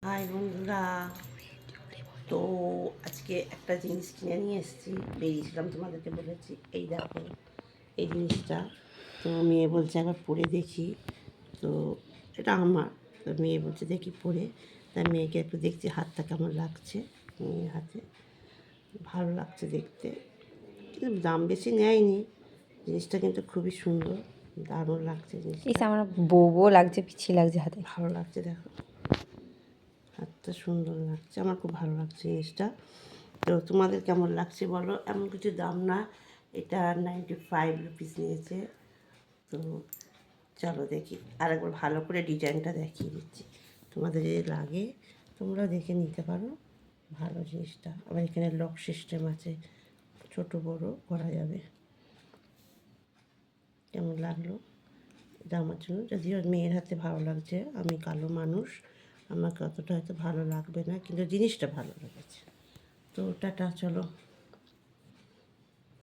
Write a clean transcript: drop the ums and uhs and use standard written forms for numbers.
High বন্ধুরা, তো আজকে একটা জিনিস কিনে নিয়ে এসেছি। বেরিয়েছিলাম, তোমাদেরকে বলেছি। এই দেখো এই জিনিসটা। তো মেয়ে বলছে একবার পরে দেখি। তো এটা আমার, তো মেয়ে বলছে দেখি পরে। তাই মেয়েকে একটু দেখছি হাতটা কেমন লাগছে। মেয়ের হাতে ভালো লাগছে দেখতে, কিন্তু দাম বেশি নেয়নি। জিনিসটা কিন্তু খুবই সুন্দর, দারুণ লাগছে জিনিসটা। আমার বউ লাগছে, পিচ্ছি লাগছে হাতে। ভালো লাগছে, দেখো হাতটা সুন্দর লাগছে, আমার খুব ভালো লাগছে জিনিসটা। তো তোমাদের কেমন লাগছে বলো। এমন কিছু দাম না, এটা 95 রুপিস নিয়েছে। তো চলো দেখি, আরেকবার ভালো করে ডিজাইনটা দেখিয়ে দিচ্ছি। তোমাদের যদি লাগে তোমরা দেখে নিতে পারো, ভালো জিনিসটা। আবার এখানে লক সিস্টেম আছে, ছোট বড় করা যাবে। কেমন লাগলো এটা আমার জন্য? যদিও মেয়ের হাতে ভালো লাগছে, আমি কালো মানুষ, আমাকে অতটা হয়তো ভালো লাগবে না, কিন্তু জিনিসটা ভালো লেগেছে। তো টাটা, চলো।